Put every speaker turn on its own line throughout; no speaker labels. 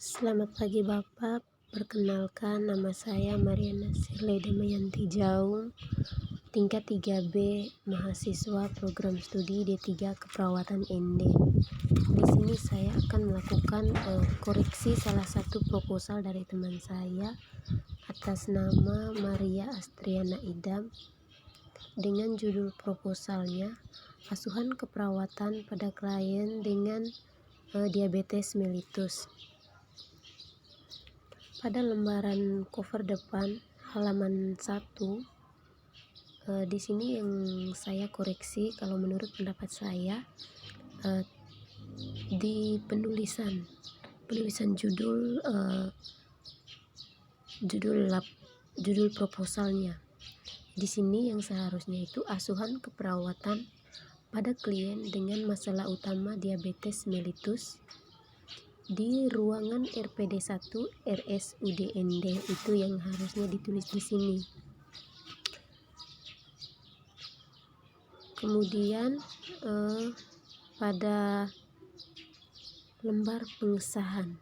Selamat pagi Bapak, perkenalkan nama saya Mariana Sirley Damayanti Jaung, tingkat 3B, mahasiswa program studi D3 Keperawatan ND. Di sini saya akan melakukan koreksi salah satu proposal dari teman saya atas nama Maria Astriana Idam dengan judul proposalnya asuhan keperawatan pada klien dengan diabetes mellitus. Pada lembaran cover depan halaman 1, di sini yang saya koreksi kalau menurut pendapat saya di penulisan judul proposalnya. Di sini yang seharusnya itu asuhan keperawatan pada klien dengan masalah utama diabetes mellitus di ruangan RPD 1 RSUD ND, itu yang harusnya ditulis di sini. Kemudian pada lembar pengesahan,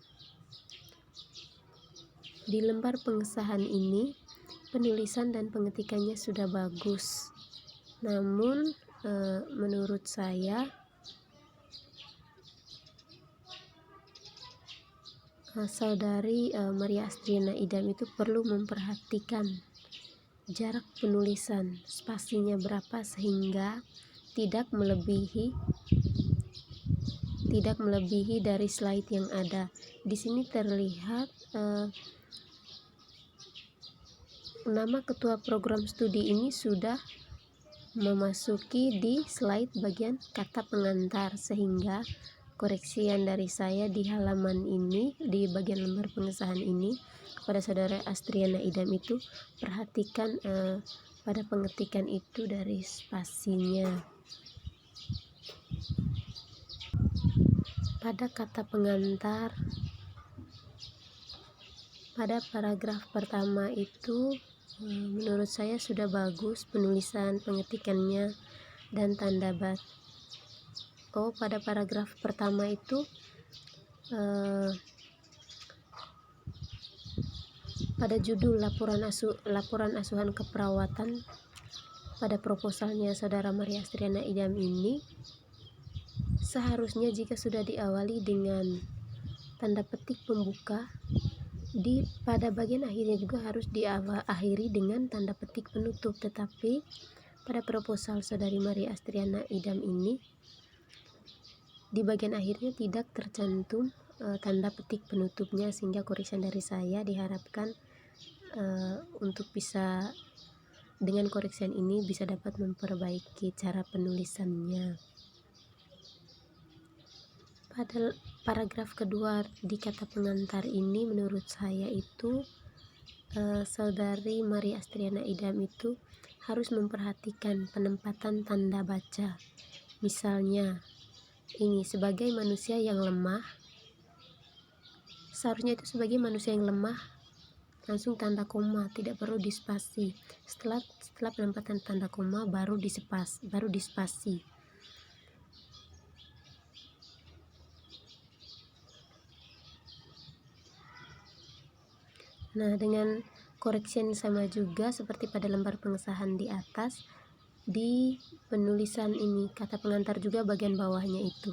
di lembar pengesahan ini penulisan dan pengetikannya sudah bagus, namun menurut saya Saudari Maria Astriana Idam itu perlu memperhatikan jarak penulisan, spasinya berapa sehingga tidak melebihi dari slide yang ada. Di sini terlihat nama ketua program studi ini sudah memasuki di slide bagian kata pengantar, sehingga koreksian dari saya di halaman ini, di bagian lembar pengesahan ini kepada saudara Astriana Idam itu, perhatikan pada pengetikan itu dari spasinya. Pada kata pengantar, pada paragraf pertama itu menurut saya sudah bagus penulisan, pengetikannya, dan tanda bat. Pada paragraf pertama itu pada judul laporan asuhan keperawatan pada proposalnya saudara Maria Astriana Idam ini, seharusnya jika sudah diawali dengan tanda petik pembuka, pada bagian akhirnya juga harus diakhiri dengan tanda petik penutup. Tetapi pada proposal saudari Maria Astriana Idam ini, di bagian akhirnya tidak tercantum tanda petik penutupnya, sehingga koreksian dari saya diharapkan untuk bisa dengan koreksian ini bisa dapat memperbaiki cara penulisannya. Pada paragraf kedua di kata pengantar ini, menurut saya itu saudari Maria Astriana Idam itu harus memperhatikan penempatan tanda baca. Misalnya ini sebagai manusia yang lemah, seharusnya itu sebagai manusia yang lemah langsung tanda koma, tidak perlu dispasi. Setelah penempatan tanda koma baru dispasi. Nah, dengan koreksian sama juga seperti pada lembar pengesahan di atas, di penulisan ini kata pengantar juga bagian bawahnya itu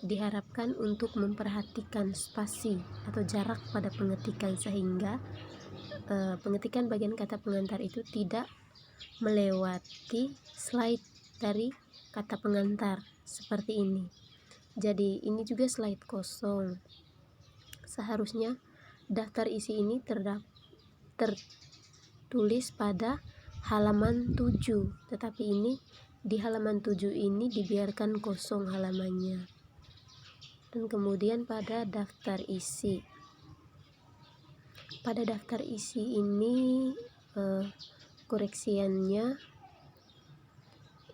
diharapkan untuk memperhatikan spasi atau jarak pada pengetikan, sehingga pengetikan bagian kata pengantar itu tidak melewati slide dari kata pengantar seperti ini. Jadi ini juga slide kosong. Seharusnya daftar isi ini tertulis pada halaman 7, tetapi ini di halaman 7 ini dibiarkan kosong halamannya. Dan kemudian pada daftar isi, ini koreksiannya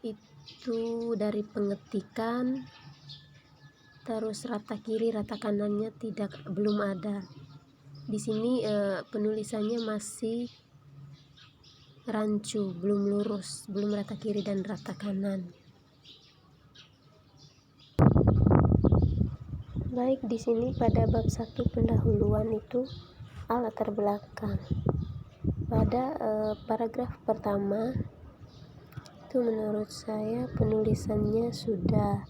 itu dari pengetikan, terus rata kiri rata kanannya belum ada. Di sini penulisannya masih rancu, belum lurus, belum rata kiri dan rata kanan. Baik, di sini pada bab 1 pendahuluan itu latar belakang. Pada paragraf pertama itu menurut saya penulisannya sudah,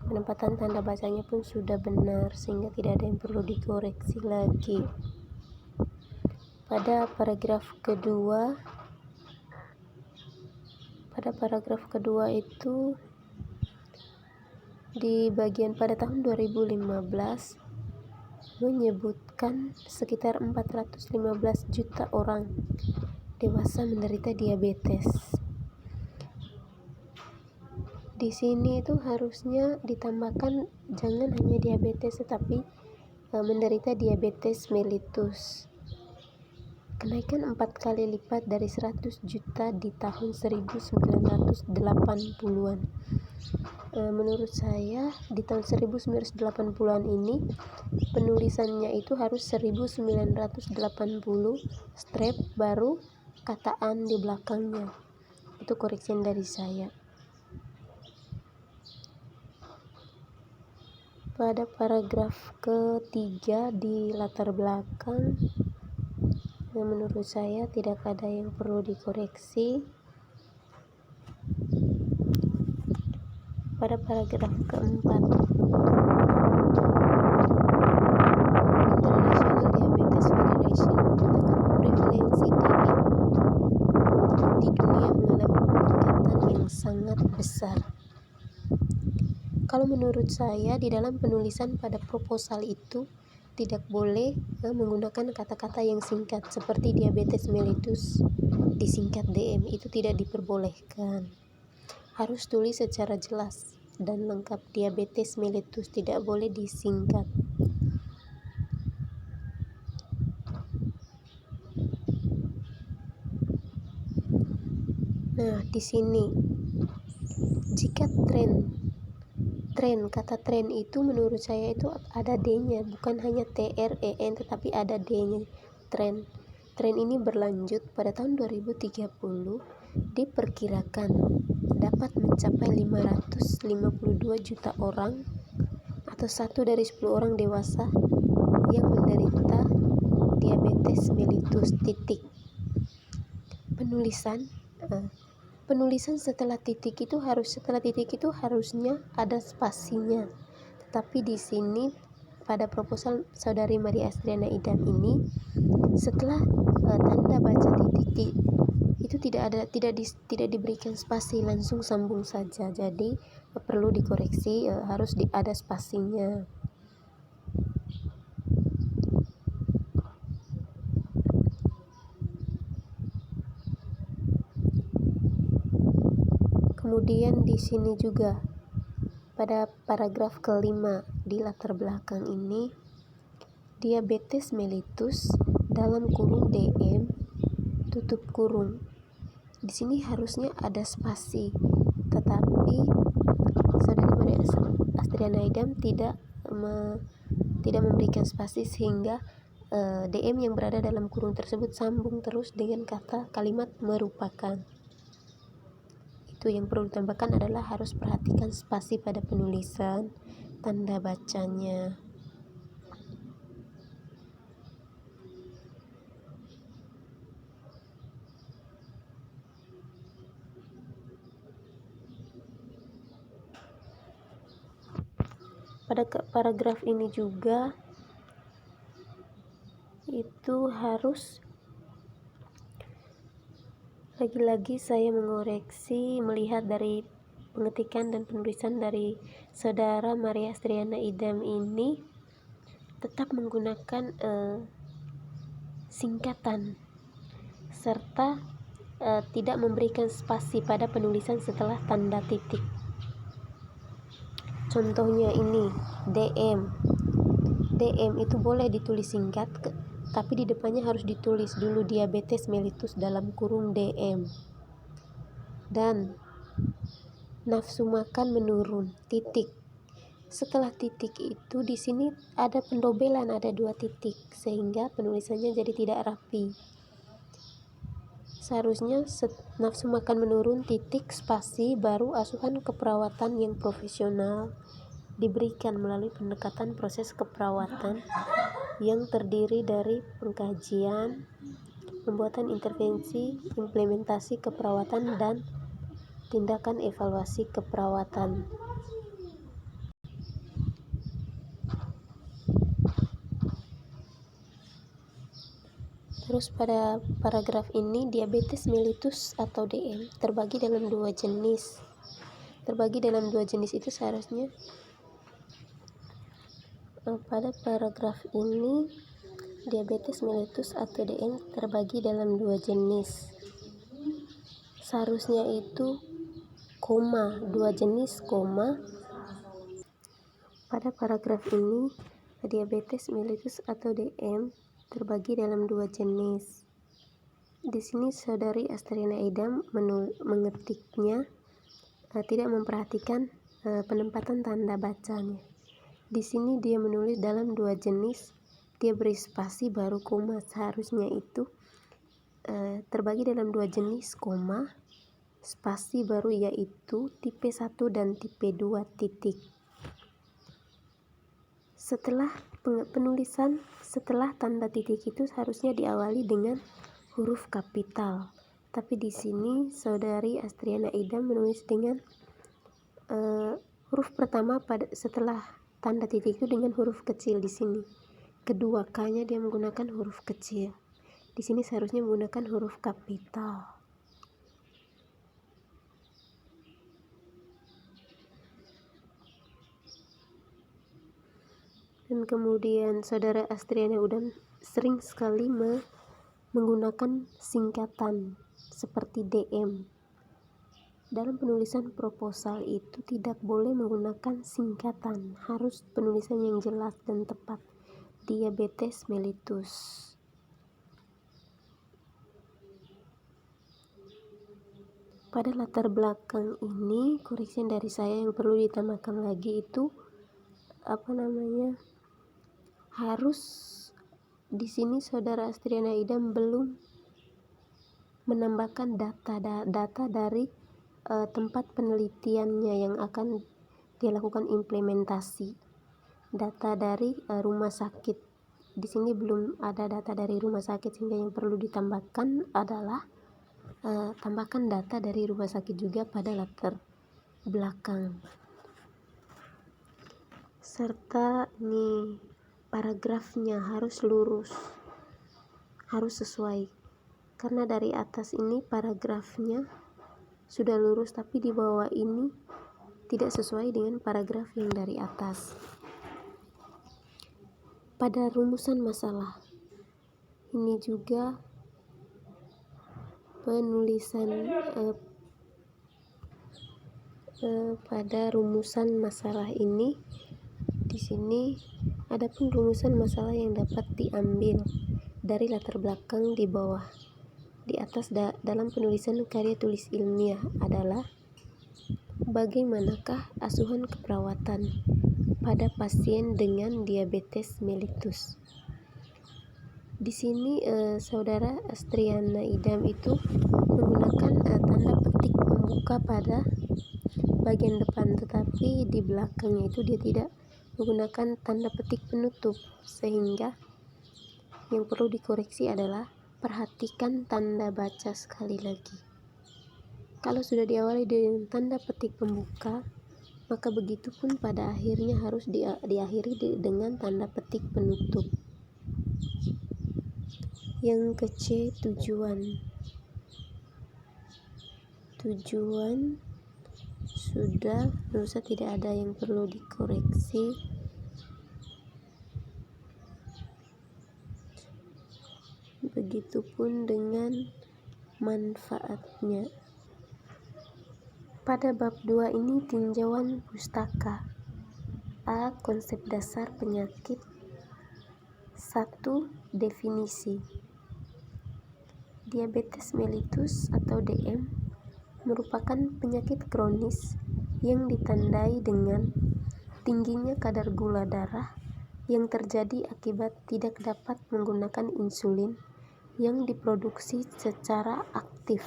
penempatan tanda bacanya pun sudah benar sehingga tidak ada yang perlu dikoreksi lagi. Pada paragraf kedua itu di bagian pada tahun 2015 menyebutkan sekitar 415 juta orang dewasa menderita diabetes. Di sini itu harusnya ditambahkan jangan hanya diabetes tetapi menderita diabetes mellitus. Kenaikan 4 kali lipat dari 100 juta di tahun 1980-an. Menurut saya di tahun 1980-an ini penulisannya itu harus 1980 strap baru kataan di belakangnya. Itu koreksi dari saya. Pada paragraf ketiga di latar belakang, menurut saya tidak ada yang perlu dikoreksi. Pada paragraf keempat, International Diabetes Federation menyatakan prevalensi DM di dunia mengalami peningkatan yang sangat besar. Kalau menurut saya di dalam penulisan pada proposal itu tidak boleh menggunakan kata-kata yang singkat seperti diabetes mellitus disingkat DM, itu tidak diperbolehkan. Harus tulis secara jelas dan lengkap, diabetes mellitus, tidak boleh disingkat. Nah, di sini jika kata tren itu menurut saya itu ada D-nya, bukan hanya TREN tetapi ada D-nya. Tren ini berlanjut pada tahun 2030 diperkirakan dapat mencapai 552 juta orang atau 1 dari 10 orang dewasa yang menderita diabetes mellitus. Penulisan setelah titik itu harusnya ada spasinya. Tetapi di sini pada proposal Saudari Maria Astriana Idam ini setelah tanda baca titik itu tidak diberikan spasi, langsung sambung saja. Jadi perlu dikoreksi, harus ada spasinya. Kemudian di sini juga pada paragraf kelima di latar belakang ini, diabetes mellitus dalam kurung DM tutup kurung. Di sini harusnya ada spasi, tetapi Saudari Maria Astriana Idam tidak memberikan spasi sehingga DM yang berada dalam kurung tersebut sambung terus dengan kalimat merupakan. Itu yang perlu ditambahkan adalah harus perhatikan spasi pada penulisan tanda bacanya. Pada paragraf ini juga itu harus lagi-lagi saya mengoreksi melihat dari pengetikan dan penulisan dari Saudara Maria Astriana Idam ini tetap menggunakan singkatan serta tidak memberikan spasi pada penulisan setelah tanda titik. Contohnya ini DM itu boleh ditulis singkat, tapi di depannya harus ditulis dulu diabetes mellitus dalam kurung DM. Dan nafsu makan menurun, titik. Setelah titik itu di sini ada pendobelan, ada 2 titik sehingga penulisannya jadi tidak rapi. Seharusnya nafsu makan menurun, titik, spasi, baru asuhan keperawatan yang profesional, diberikan melalui pendekatan proses keperawatan yang terdiri dari pengkajian, pembuatan intervensi, implementasi keperawatan, dan tindakan evaluasi keperawatan. Terus pada paragraf ini, diabetes mellitus atau DM terbagi dalam dua jenis. Terbagi dalam dua jenis itu seharusnya pada paragraf ini, diabetes mellitus atau DM terbagi dalam dua jenis. Seharusnya itu dua jenis, pada paragraf ini diabetes mellitus atau DM terbagi dalam dua jenis. Di sini saudari Astriana Idam mengetiknya tidak memperhatikan penempatan tanda bacanya. Di sini dia menulis dalam dua jenis, dia beri spasi baru koma. Seharusnya itu terbagi dalam dua jenis, spasi baru, yaitu tipe 1 dan tipe 2 titik. Setelah penulisan, setelah tanda titik itu seharusnya diawali dengan huruf kapital. Tapi di sini saudari Astriana Idam menulis dengan huruf pertama setelah tanda titik itu dengan huruf kecil di sini. Kedua K-nya dia menggunakan huruf kecil. Di sini seharusnya menggunakan huruf kapital. Dan kemudian saudara Astriana Udam sering sekali menggunakan singkatan seperti DM. Dalam penulisan proposal itu tidak boleh menggunakan singkatan, harus penulisan yang jelas dan tepat. Diabetes mellitus. Pada latar belakang ini, koreksi dari saya yang perlu ditambahkan lagi itu harus di sini saudara Astriana Idam belum menambahkan data dari tempat penelitiannya yang akan dilakukan implementasi. Data dari rumah sakit. Di sini belum ada data dari rumah sakit, sehingga yang perlu ditambahkan adalah tambahkan data dari rumah sakit juga pada latar belakang. Serta nih paragrafnya harus lurus, harus sesuai. Karena dari atas ini paragrafnya sudah lurus, tapi di bawah ini tidak sesuai dengan paragraf yang dari atas. Pada rumusan masalah ini juga penulisan pada rumusan masalah ini, di sini adapun rumusan masalah yang dapat diambil dari latar belakang di bawah. Di atas dalam penulisan karya tulis ilmiah adalah bagaimanakah asuhan keperawatan pada pasien dengan diabetes mellitus. Di sini saudara Astriana Idam itu menggunakan tanda petik pembuka pada bagian depan, tetapi di belakangnya itu dia tidak menggunakan tanda petik penutup, sehingga yang perlu dikoreksi adalah perhatikan tanda baca sekali lagi. Kalau sudah diawali dengan tanda petik pembuka, maka begitu pun pada akhirnya harus diakhiri dengan tanda petik penutup. Yang ke C, tujuan sudah, menurut saya tidak ada yang perlu dikoreksi. Begitupun dengan manfaatnya. Pada bab 2 ini tinjauan pustaka. A. Konsep dasar penyakit. 1. Definisi. Diabetes mellitus atau DM merupakan penyakit kronis yang ditandai dengan tingginya kadar gula darah yang terjadi akibat tidak dapat menggunakan insulin yang diproduksi secara aktif.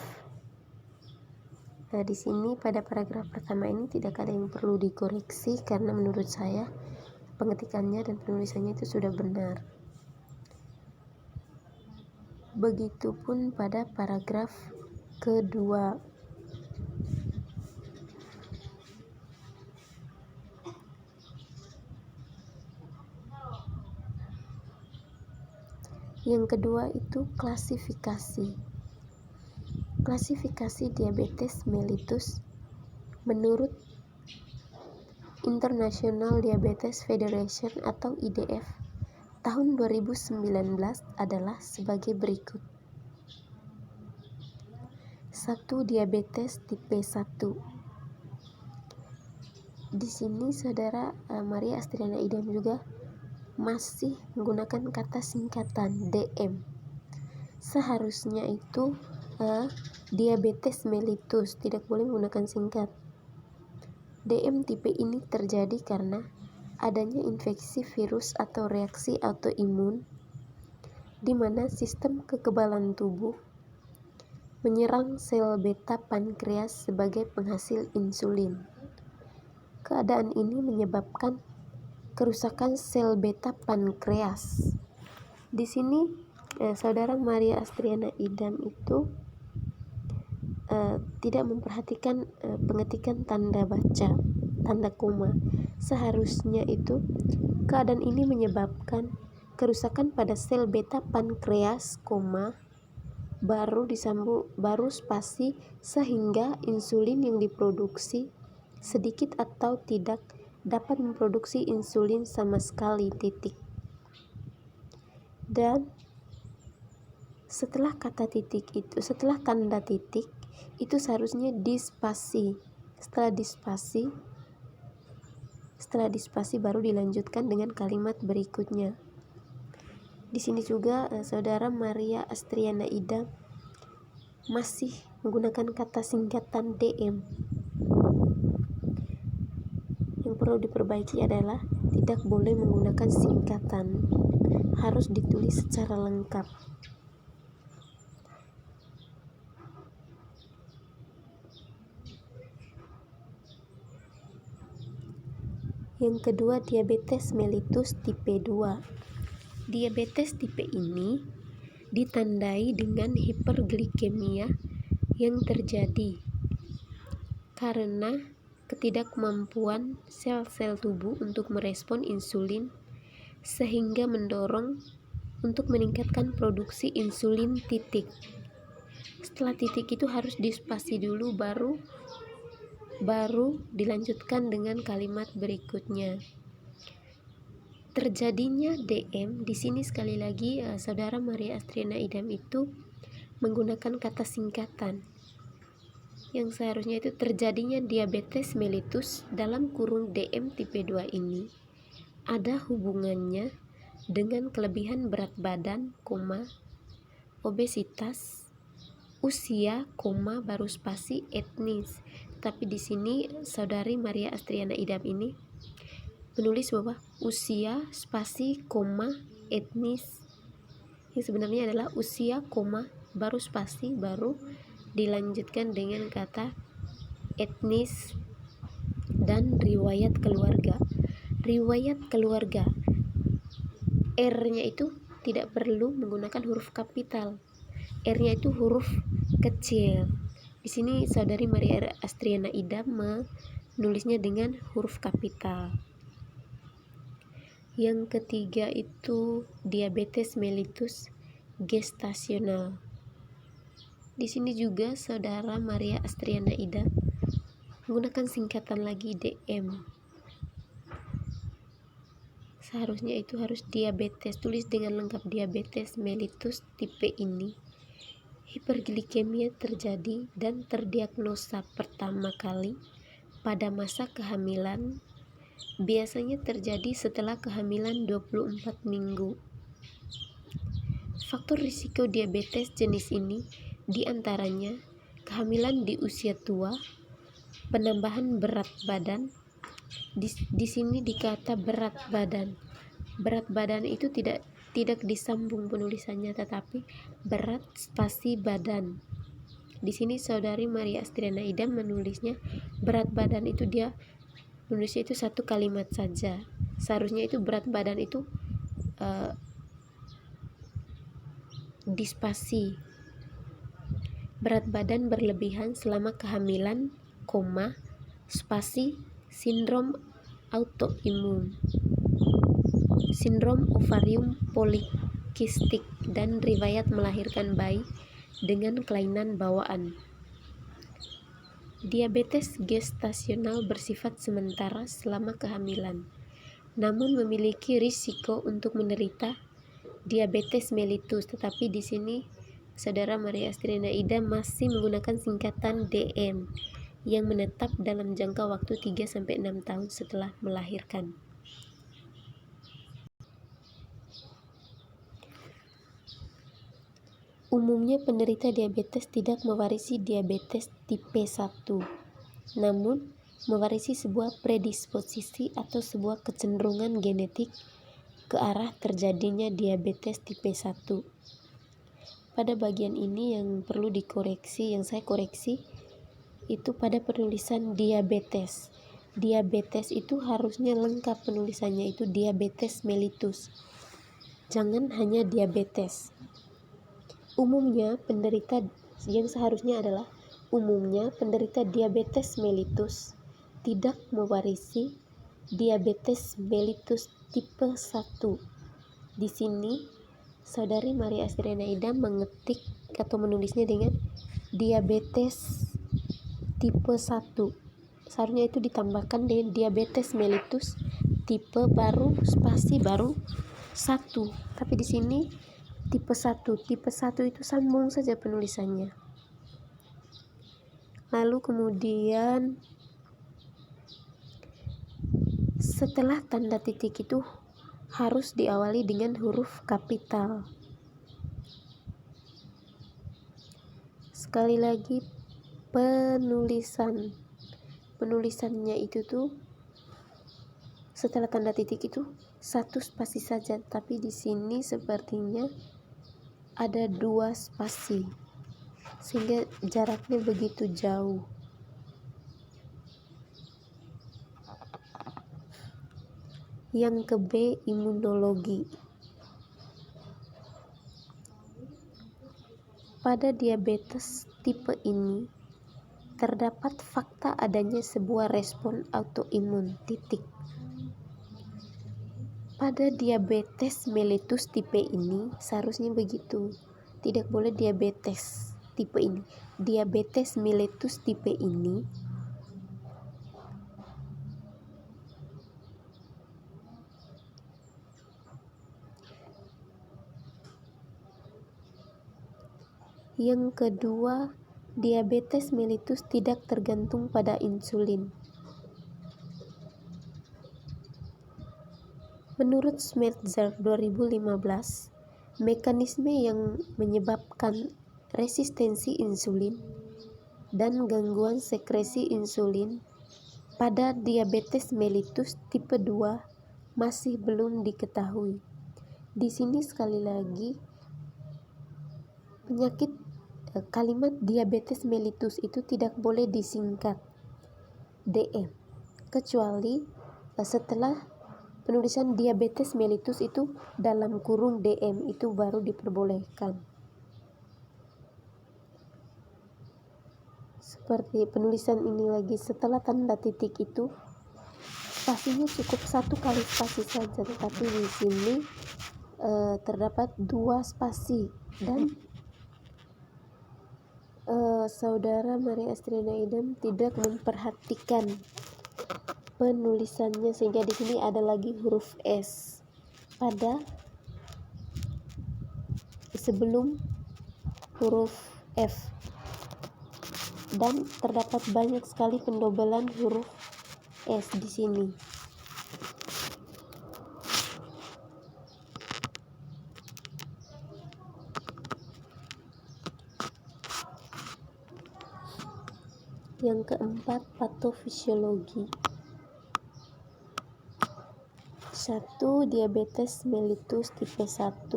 di sini pada paragraf pertama ini tidak ada yang perlu dikoreksi karena menurut saya pengetikannya dan penulisannya itu sudah benar. Begitupun pada paragraf kedua. Yang kedua itu klasifikasi. Klasifikasi diabetes mellitus menurut International Diabetes Federation atau IDF tahun 2019 adalah sebagai berikut. 1. Diabetes tipe 1. Di sini saudara Maria Astriana Idam juga masih menggunakan kata singkatan DM. Seharusnya itu diabetes mellitus, tidak boleh menggunakan singkat. DM tipe ini terjadi karena adanya infeksi virus atau reaksi autoimun di mana sistem kekebalan tubuh menyerang sel beta pankreas sebagai penghasil insulin. Keadaan ini menyebabkan kerusakan sel beta pankreas. Di sini saudara Maria Astriana Idam itu tidak memperhatikan pengetikan tanda baca, tanda koma. Seharusnya itu keadaan ini menyebabkan kerusakan pada sel beta pankreas, koma, baru spasi sehingga insulin yang diproduksi sedikit atau tidak dapat memproduksi insulin sama sekali, titik. Dan setelah tanda titik itu seharusnya dispasi. Setelah dispasi baru dilanjutkan dengan kalimat berikutnya. Di sini juga saudara Maria Astriana Idam masih menggunakan kata singkatan DM. Yang perlu diperbaiki adalah tidak boleh menggunakan singkatan, harus ditulis secara lengkap. Yang kedua, diabetes mellitus tipe 2. Diabetes tipe ini ditandai dengan hiperglikemia yang terjadi karena ketidakmampuan sel-sel tubuh untuk merespon insulin sehingga mendorong untuk meningkatkan produksi insulin, titik. Setelah titik itu harus dispasi dulu baru dilanjutkan dengan kalimat berikutnya. Terjadinya DM di sini sekali lagi saudara Maria Astriana Idam itu menggunakan kata singkatan. Yang seharusnya itu terjadinya diabetes mellitus dalam kurung DM tipe 2 ini ada hubungannya dengan kelebihan berat badan, obesitas, usia, baru spasi etnis. Tapi di sini saudari Maria Astriana Idam ini menulis bahwa usia spasi etnis, yang sebenarnya adalah usia, baru spasi baru dilanjutkan dengan kata etnis dan riwayat keluarga. Riwayat keluarga, R-nya itu tidak perlu menggunakan huruf kapital, R-nya itu huruf kecil. Di sini saudari Maria Astriana Idam menulisnya dengan huruf kapital. Yang ketiga itu diabetes mellitus gestasional. Di sini juga saudara Maria Astriana Idam menggunakan singkatan lagi DM. Seharusnya itu harus diabetes, tulis dengan lengkap diabetes mellitus tipe ini. Hiperglikemia terjadi dan terdiagnosa pertama kali pada masa kehamilan, biasanya terjadi setelah kehamilan 24 minggu. Faktor risiko diabetes jenis ini diantaranya kehamilan di usia tua, penambahan berat badan. Di sini dikata berat badan. Berat badan itu tidak disambung penulisannya, tetapi berat spasi badan. Di sini saudari Maria Astriana Idam menulisnya berat badan itu, dia menulisnya itu satu kalimat saja. Seharusnya itu berat badan itu dispasi, berat badan berlebihan selama kehamilan, spasi sindrom autoimun, sindrom ovarium polikistik, dan riwayat melahirkan bayi dengan kelainan bawaan. Diabetes gestasional bersifat sementara selama kehamilan, namun memiliki risiko untuk menderita diabetes mellitus. Tetapi di sini saudara Maria Astriana Idam masih menggunakan singkatan DM yang menetap dalam jangka waktu 3-6 tahun setelah melahirkan. Umumnya penderita diabetes tidak mewarisi diabetes tipe 1, namun mewarisi sebuah predisposisi atau sebuah kecenderungan genetik ke arah terjadinya diabetes tipe 1. Pada bagian ini yang perlu dikoreksi, yang saya koreksi, itu pada penulisan diabetes. Diabetes itu harusnya lengkap penulisannya, itu diabetes mellitus. Jangan hanya diabetes. Umumnya penderita yang seharusnya adalah umumnya penderita diabetes mellitus tidak mewarisi diabetes mellitus tipe 1. Di sini saudari Maria Astriana Idam mengetik atau menulisnya dengan diabetes tipe 1. Seharusnya itu ditambahkan dengan diabetes mellitus tipe baru spasi baru 1. Tapi di sini tipe 1 itu sambung saja penulisannya. Lalu kemudian setelah tanda titik itu harus diawali dengan huruf kapital. Sekali lagi, penulisannya itu tuh setelah tanda titik itu satu spasi saja, tapi di sini sepertinya ada 2 spasi sehingga jaraknya begitu jauh. Yang ke B, imunologi. Pada diabetes tipe ini terdapat fakta adanya sebuah respon autoimun. Pada diabetes mellitus tipe ini seharusnya begitu. Tidak boleh diabetes tipe ini. Diabetes mellitus tipe ini yang kedua, diabetes mellitus tidak tergantung pada insulin. Menurut Schmeitzer 2015, mekanisme yang menyebabkan resistensi insulin dan gangguan sekresi insulin pada diabetes mellitus tipe 2 masih belum diketahui. Di sini sekali lagi kalimat diabetes mellitus itu tidak boleh disingkat DM, kecuali setelah penulisan diabetes mellitus itu dalam kurung DM itu baru diperbolehkan. Seperti penulisan ini lagi, setelah tanda titik itu spasinya cukup 1 kali spasi saja, tetapi di sini terdapat 2 spasi dan saudara Maria Astriana Idam tidak memperhatikan penulisannya, sehingga di sini ada lagi huruf S pada sebelum huruf F, dan terdapat banyak sekali pendobelan huruf S di sini. Yang keempat, patofisiologi. 1. Diabetes mellitus tipe 1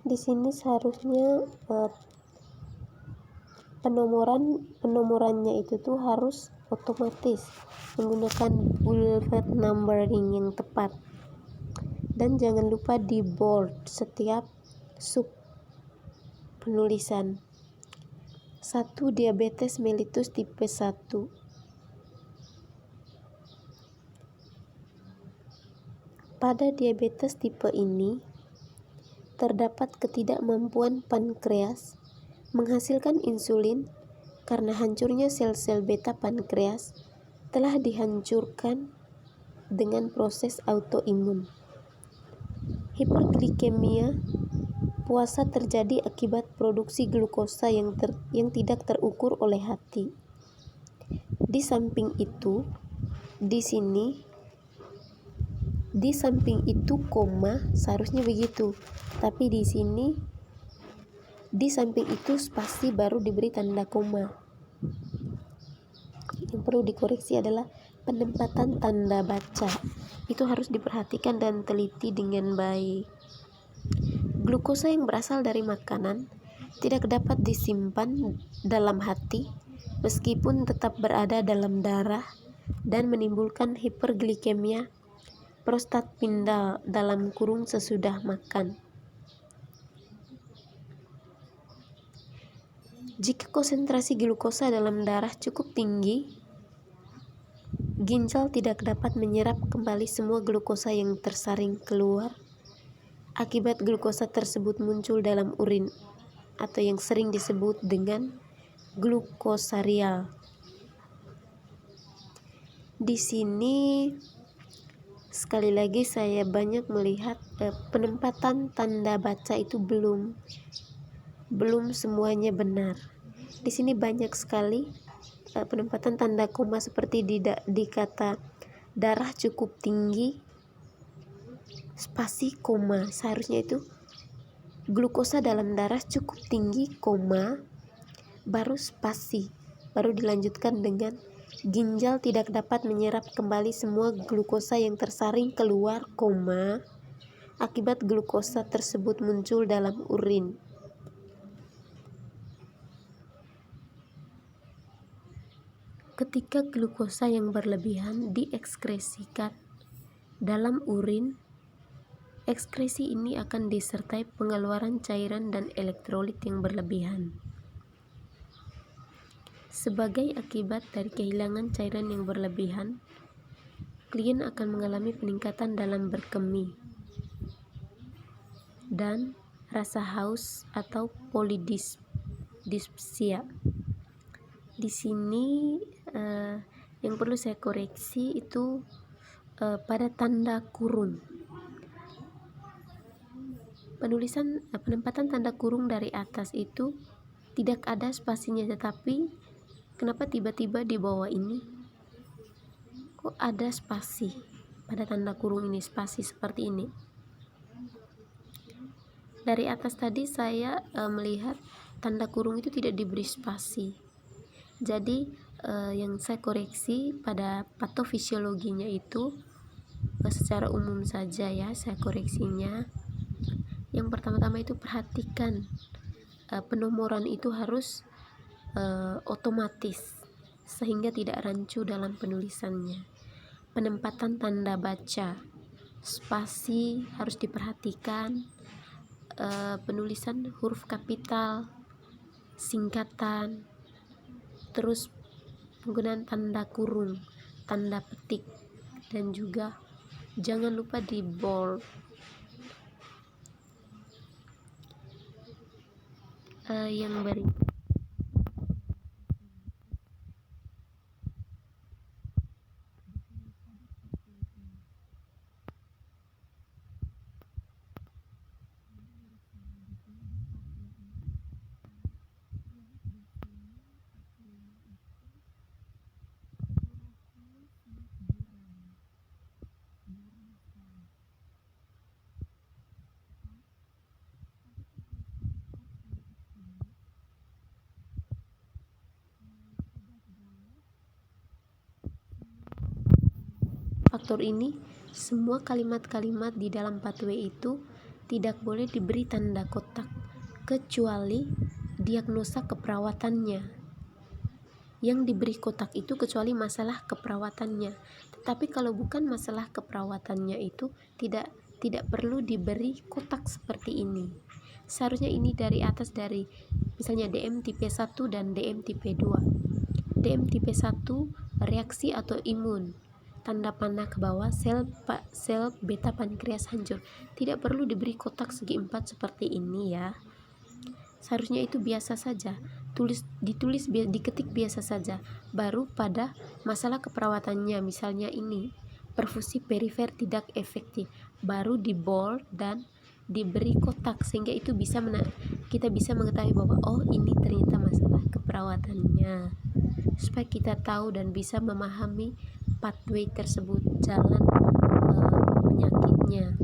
Di sini seharusnya penomorannya itu tuh harus otomatis menggunakan bullet numbering yang tepat, dan jangan lupa di bold setiap sub penulisan. 1. Diabetes mellitus tipe 1. Pada diabetes tipe ini, terdapat ketidakmampuan pankreas menghasilkan insulin karena hancurnya sel-sel beta pankreas telah dihancurkan dengan proses autoimun. Hiperglikemia puasa terjadi akibat produksi glukosa yang tidak terukur oleh hati. Di samping itu, di samping itu koma seharusnya begitu, tapi di sini di samping itu spasi baru diberi tanda koma. Yang perlu dikoreksi adalah penempatan tanda baca. Itu harus diperhatikan dan teliti dengan baik. Glukosa yang berasal dari makanan tidak dapat disimpan dalam hati meskipun tetap berada dalam darah dan menimbulkan hiperglikemia prostat pindal (sesudah makan). Jika konsentrasi glukosa dalam darah cukup tinggi, ginjal tidak dapat menyerap kembali semua glukosa yang tersaring keluar. Akibat glukosa tersebut muncul dalam urin atau yang sering disebut dengan glukosarial. Di sini sekali lagi saya banyak melihat penempatan tanda baca itu belum semuanya benar. Di sini banyak sekali penempatan tanda koma seperti di kata darah cukup tinggi, spasi koma. Seharusnya itu glukosa dalam darah cukup tinggi, koma, baru spasi, baru dilanjutkan dengan ginjal tidak dapat menyerap kembali semua glukosa yang tersaring keluar, koma, akibat glukosa tersebut muncul dalam urin. Ketika glukosa yang berlebihan diekskresikan dalam urin, ekskresi ini akan disertai pengeluaran cairan dan elektrolit yang berlebihan. Sebagai akibat dari kehilangan cairan yang berlebihan, klien akan mengalami peningkatan dalam berkemih dan rasa haus atau polidispepsia. Di sini yang perlu saya koreksi itu pada tanda kurung. Penempatan tanda kurung dari atas itu tidak ada spasinya, tetapi kenapa tiba-tiba di bawah ini kok ada spasi pada tanda kurung ini, spasi seperti ini. Dari atas tadi saya melihat tanda kurung itu tidak diberi spasi. Jadi yang saya koreksi pada patofisiologinya itu secara umum saja ya, saya koreksinya. Yang pertama-tama itu perhatikan penomoran itu harus otomatis sehingga tidak rancu dalam penulisannya. Penempatan tanda baca, spasi harus diperhatikan, penulisan huruf kapital, singkatan, terus penggunaan tanda kurung, tanda petik, dan juga jangan lupa di bold. Yang berikut faktor ini, semua kalimat-kalimat di dalam pathway itu tidak boleh diberi tanda kotak kecuali diagnosa keperawatannya. Yang diberi kotak itu kecuali masalah keperawatannya. Tetapi kalau bukan masalah keperawatannya itu tidak perlu diberi kotak seperti ini. Seharusnya ini dari atas, dari misalnya DM tipe 1 dan DM tipe 2. DM tipe 1 reaksi atau imun, tanda panah ke bawah, sel beta pankreas hancur. Tidak perlu diberi kotak segi 4 seperti ini ya. Seharusnya itu biasa saja, diketik biasa saja. Baru pada masalah keperawatannya, misalnya ini perfusi perifer tidak efektif, baru di bold dan diberi kotak, sehingga itu kita bisa mengetahui bahwa oh ini ternyata masalah keperawatannya, supaya kita tahu dan bisa memahami pathway tersebut, jalan penyakitnya.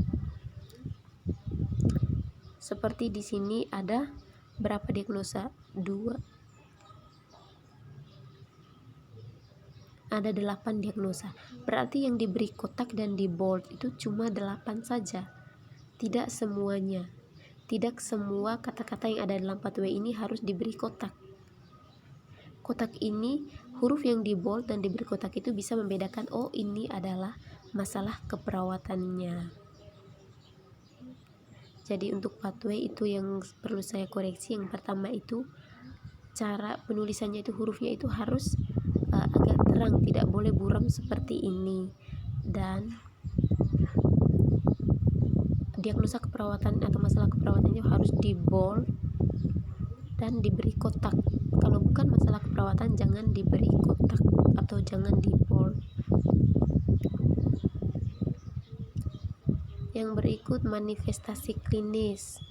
Seperti di sini ada berapa diagnosa? 2. Ada 8 diagnosa. Berarti yang diberi kotak dan di bold itu cuma 8 saja. Tidak semuanya. Tidak semua kata-kata yang ada dalam pathway ini harus diberi kotak. Kotak ini, huruf yang di bold dan diberi kotak itu bisa membedakan oh ini adalah masalah keperawatannya. Jadi untuk pathway itu yang perlu saya koreksi. Yang pertama itu cara penulisannya itu, hurufnya itu harus agak terang, tidak boleh buram seperti ini. Dan diagnosa keperawatan atau masalah keperawatannya harus di bold dan diberi kotak. Kalau bukan masalah keperawatan jangan diberi kotak atau jangan di bold. Yang berikut manifestasi klinis.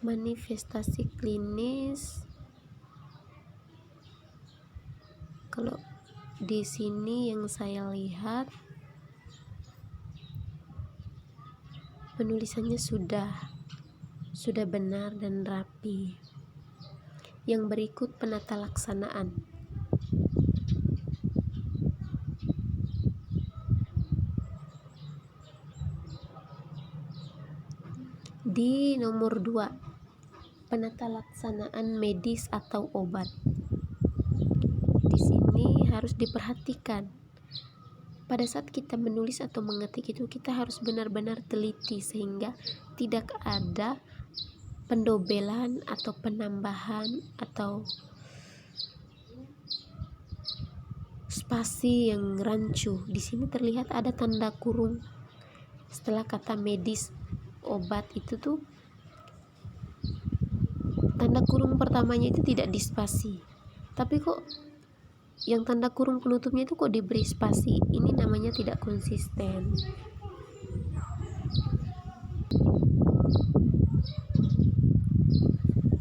Manifestasi klinis, kalau di sini yang saya lihat penulisannya sudah benar dan rapi. Yang berikut penata laksanaan. Di nomor 2, penata laksanaan medis atau obat. Di sini harus diperhatikan. Pada saat kita menulis atau mengetik itu kita harus benar-benar teliti sehingga tidak ada pendobelan atau penambahan atau spasi yang rancu. Di sini terlihat ada tanda kurung setelah kata medis obat itu tuh, tanda kurung pertamanya itu tidak dispasi, tapi kok yang tanda kurung penutupnya itu kok diberi spasi. Ini namanya tidak konsisten.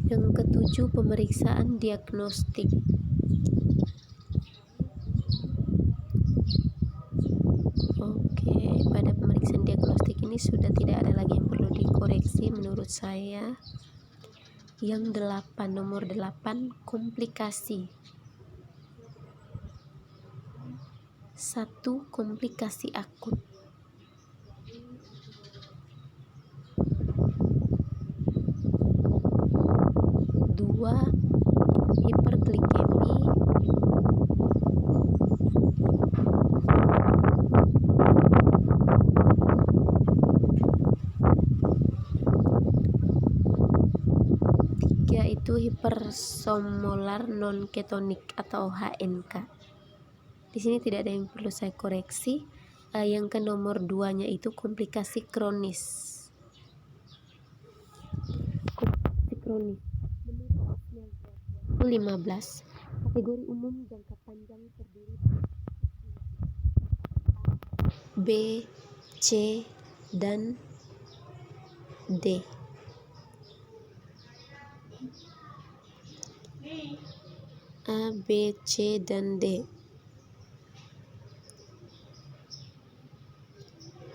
Yang ketujuh, pemeriksaan diagnostik. Oke, pada pemeriksaan diagnostik ini sudah tidak ada lagi yang perlu dikoreksi menurut saya. Yang 8, nomor 8, komplikasi. 1. Komplikasi akut. 2. Hiperglikemi. 3 itu hiperosmolar non ketonik atau HNK. Di sini tidak ada yang perlu saya koreksi. Yang ke nomor 2-nya itu komplikasi kronis. Komplikasi kronis. Menurut 15, kategori umum jangka panjang terdiri B, C, dan D. A, B, C, dan D.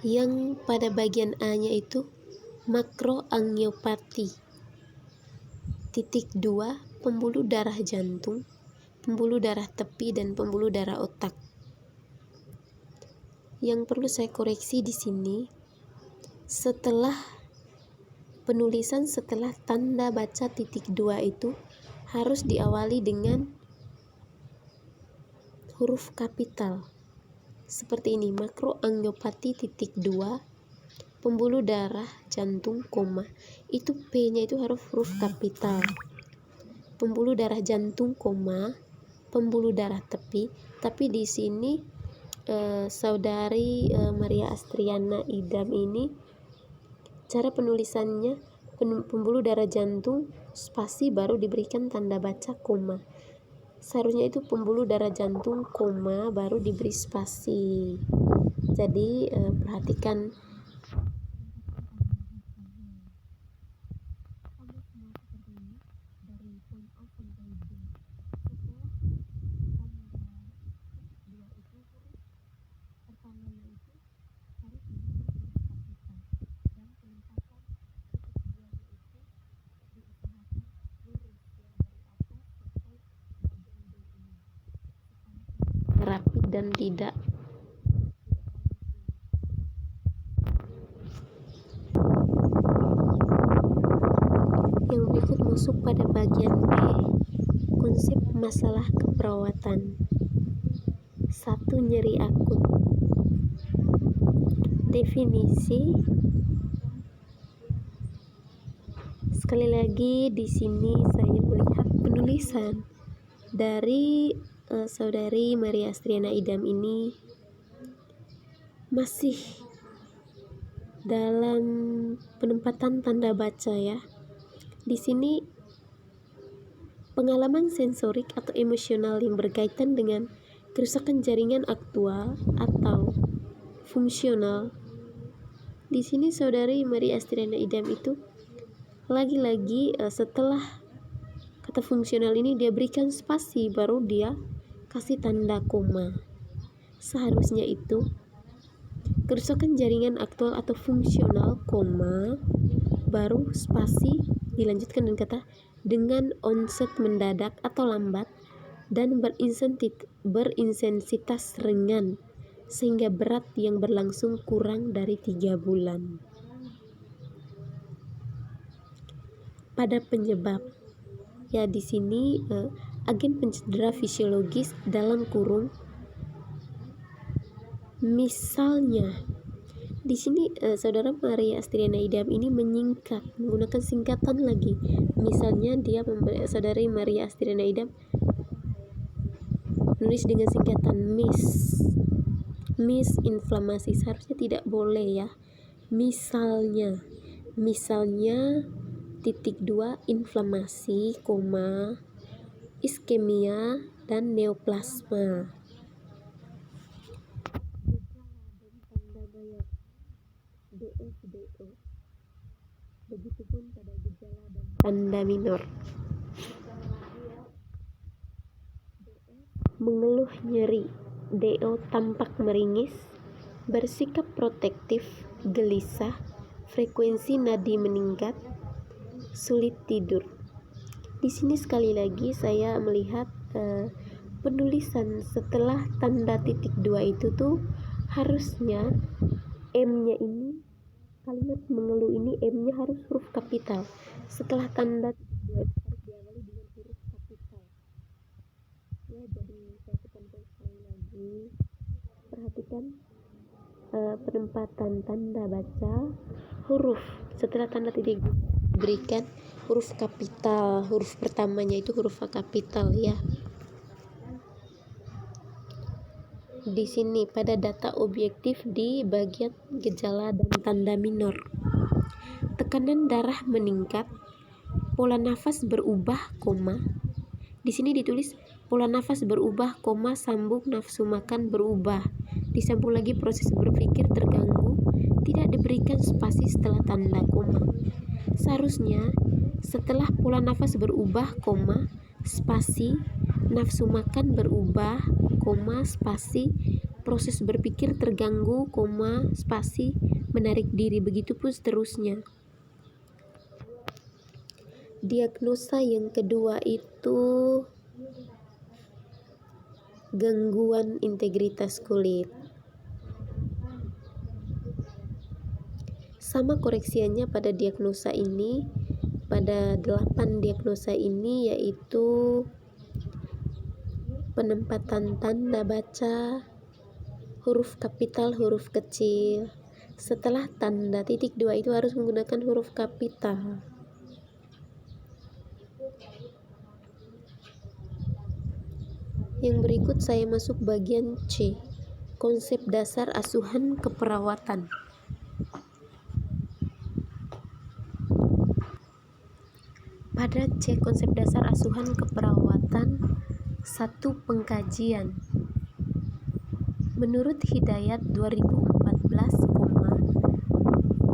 Yang pada bagian A-nya itu makroangiopati. Titik 2, pembuluh darah jantung, pembuluh darah tepi, dan pembuluh darah otak. Yang perlu saya koreksi di sini, setelah penulisan setelah tanda baca titik 2 itu harus diawali dengan huruf kapital. Seperti ini, makroangiopati titik 2, pembuluh darah jantung, koma. Itu P-nya itu harus huruf kapital. Pembuluh darah jantung, koma, pembuluh darah tepi. Tapi di sini saudari Maria Astriana Idam ini cara penulisannya pembuluh darah jantung spasi baru diberikan tanda baca koma. Seharusnya itu pembuluh darah jantung, koma, baru diberi spasi. Jadi perhatikan rapi dan tidak yang berikut masuk pada bagian B, konsep masalah keperawatan. 1. Nyeri akut. Definisi. Sekali lagi di sini saya melihat penulisan dari saudari Maria Astriana Idam ini masih dalam penempatan tanda baca ya. Di sini pengalaman sensorik atau emosional yang berkaitan dengan kerusakan jaringan aktual atau fungsional. Di sini saudari Maria Astriana Idam itu lagi-lagi setelah kata fungsional ini dia berikan spasi baru dia kasih tanda koma. Seharusnya itu kerusakan jaringan aktual atau fungsional, koma, baru spasi dilanjutkan dengan kata dengan onset mendadak atau lambat dan berintensitas ringan sehingga berat yang berlangsung kurang dari 3 bulan. Pada penyebab ya di sini agen pencedera fisiologis dalam kurung misalnya di sini saudara Maria Astriana Idam ini menyingkat menggunakan singkatan lagi. Misalnya dia saudari Maria Astriana Idam menulis dengan singkatan mis inflamasi, seharusnya tidak boleh ya. Misalnya titik 2 inflamasi, koma, iskemia dan neoplasma. DO. Begitupun pada gejala dan tanda minor. Mengeluh nyeri, DO tampak meringis, bersikap protektif, gelisah, frekuensi nadi meningkat, sulit tidur. Di sini sekali lagi saya melihat penulisan setelah tanda titik 2 itu tuh harusnya M-nya ini, kalimat mengeluh ini M-nya harus huruf kapital. Setelah tanda titik 2 itu harus diawali dengan huruf kapital. Ya, jadi saya tekankan sekali lagi, perhatikan penempatan tanda baca huruf setelah tanda titik berikan huruf kapital. Huruf pertamanya itu huruf kapital ya. Di sini pada data objektif di bagian gejala dan tanda minor. Tekanan darah meningkat, pola nafas berubah, koma. Di sini ditulis pola nafas berubah, koma, sambung nafsu makan berubah. Disambung lagi proses berpikir terganggu, tidak diberikan spasi setelah tanda koma. Seharusnya setelah pola nafas berubah, koma, spasi, nafsu makan berubah, koma, spasi, proses berpikir terganggu, koma, spasi, menarik diri, begitupun seterusnya. Diagnosa yang kedua itu gangguan integritas kulit. Sama koreksiannya pada diagnosa ini, pada 8 diagnosa ini, yaitu penempatan tanda baca, huruf kapital, huruf kecil. Setelah tanda titik 2 itu harus menggunakan huruf kapital. Yang berikut saya masuk bagian C, konsep dasar asuhan keperawatan. Pada C, konsep dasar asuhan keperawatan, 1. Pengkajian. Menurut Hidayat 2014,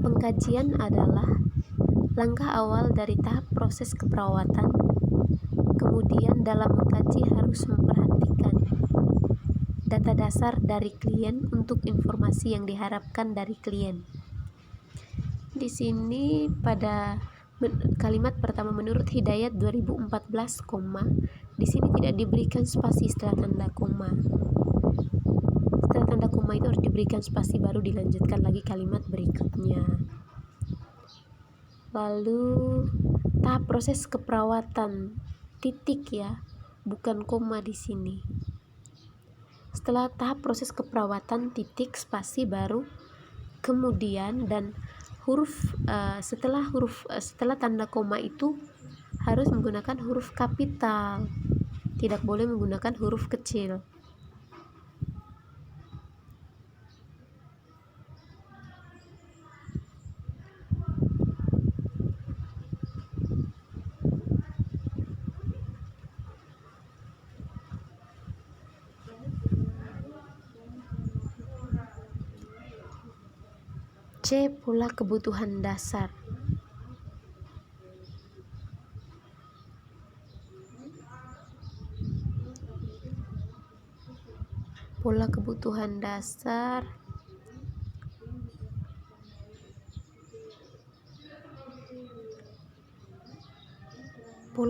pengkajian adalah langkah awal dari tahap proses keperawatan. Kemudian dalam mengkaji harus memperhatikan data dasar dari klien untuk informasi yang diharapkan dari klien. Di sini pada kalimat pertama menurut Hidayat 2014, di sini tidak diberikan spasi setelah tanda koma. Setelah tanda koma itu harus diberikan spasi baru dilanjutkan lagi kalimat berikutnya. Lalu tahap proses keperawatan, titik ya, bukan koma di sini. Setelah tahap proses keperawatan, titik, spasi baru, kemudian dan huruf setelah tanda koma itu harus menggunakan huruf kapital, tidak boleh menggunakan huruf kecil. C. Pola kebutuhan dasar. Pola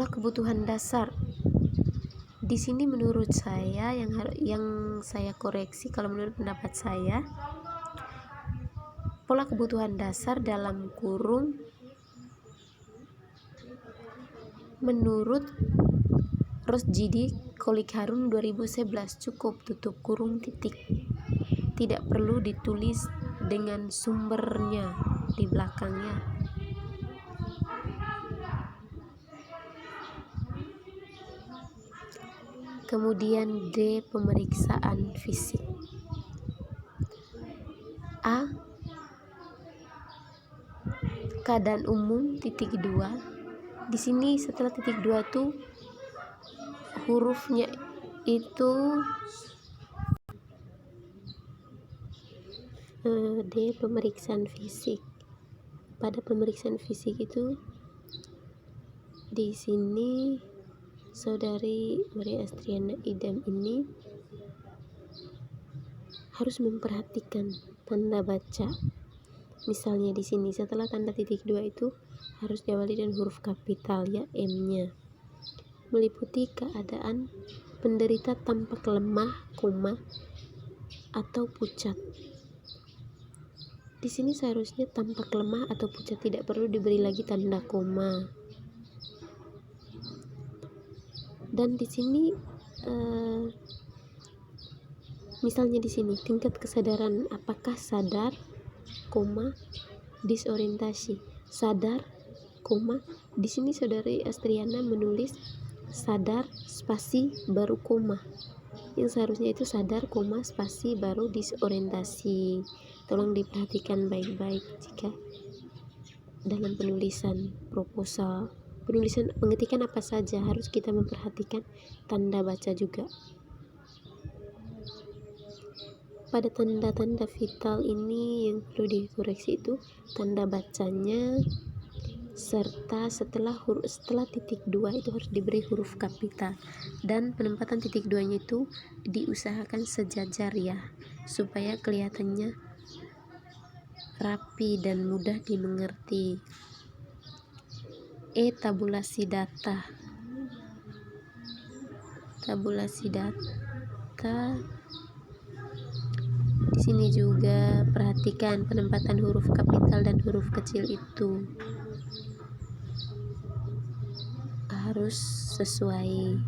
kebutuhan dasar di sini menurut saya yang saya koreksi, kalau menurut pendapat saya, pola kebutuhan dasar dalam kurung menurut Rosjidi Kholik Harun 2011 cukup, tutup kurung, titik. Tidak perlu ditulis dengan sumbernya di belakangnya. Kemudian D. Pemeriksaan fisik. A. Keadaan umum, titik 2. Di sini setelah titik 2 tuh hurufnya itu D. Pemeriksaan fisik. Pada pemeriksaan fisik itu di sini Saudari Maria Astriana Idam ini harus memperhatikan tanda baca. Misalnya di sini setelah tanda titik 2 itu harus diawali dengan huruf kapital ya, M-nya. Meliputi keadaan penderita tampak lemah, koma, atau pucat. Di sini seharusnya tampak lemah atau pucat, tidak perlu diberi lagi tanda koma. Dan di sini misalnya di sini tingkat kesadaran, apakah sadar, koma, disorientasi, sadar, koma. Di sini Saudari Astriana menulis sadar, spasi, baru koma. Yang seharusnya itu sadar, koma, spasi, baru disorientasi. Tolong diperhatikan baik-baik jika dalam penulisan proposal, penulisan pengetikan apa saja harus kita memperhatikan tanda baca juga. Pada tanda-tanda vital ini yang perlu dikoreksi itu tanda bacanya, serta setelah titik 2 itu harus diberi huruf kapital, dan penempatan titik 2 nya itu diusahakan sejajar ya, supaya kelihatannya rapi dan mudah dimengerti. Tabulasi data. Tabulasi data. Di sini juga perhatikan penempatan huruf kapital dan huruf kecil itu harus sesuai.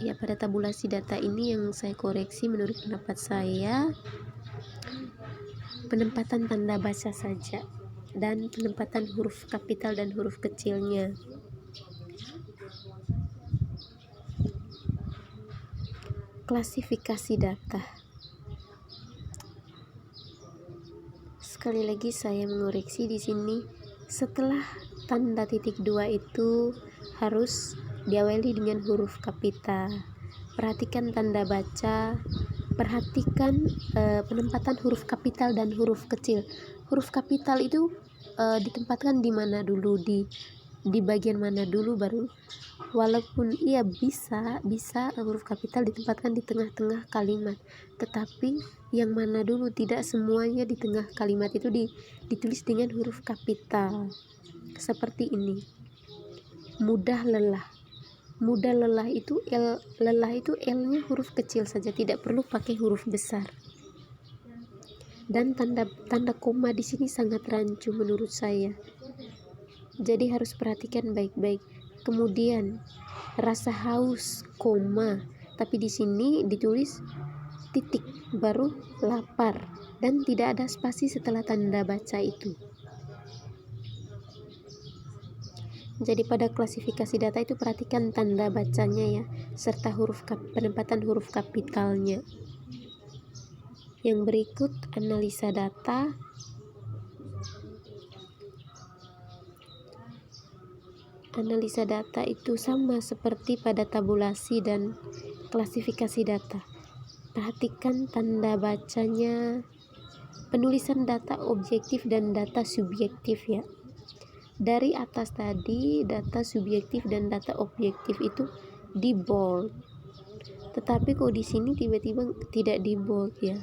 Ya, pada tabulasi data ini yang saya koreksi menurut pendapat saya penempatan tanda baca saja dan penempatan huruf kapital dan huruf kecilnya. Klasifikasi data. Sekali lagi saya mengoreksi di sini, setelah tanda titik 2 itu harus diawali dengan huruf kapital. Perhatikan tanda baca, perhatikan penempatan huruf kapital dan huruf kecil. Huruf kapital itu ditempatkan di mana dulu, di bagian mana dulu, baru walaupun ia bisa huruf kapital ditempatkan di tengah-tengah kalimat, tetapi yang mana dulu, tidak semuanya di tengah kalimat itu ditulis dengan huruf kapital. Seperti ini, mudah lelah. Mudah lelah itu lelah itu L-nya huruf kecil saja, tidak perlu pakai huruf besar. Dan tanda koma di sini sangat rancu menurut saya. Jadi harus perhatikan baik-baik. Kemudian rasa haus, koma, tapi di sini ditulis titik baru lapar dan tidak ada spasi setelah tanda baca itu. Jadi pada klasifikasi data itu perhatikan tanda bacanya ya, serta penempatan huruf kapitalnya. Yang berikut analisa data. Analisa data itu sama seperti pada tabulasi dan klasifikasi data. Perhatikan tanda bacanya, penulisan data objektif dan data subjektif ya. Dari atas tadi data subjektif dan data objektif itu di bold, tetapi kok di sini tiba-tiba tidak di bold ya.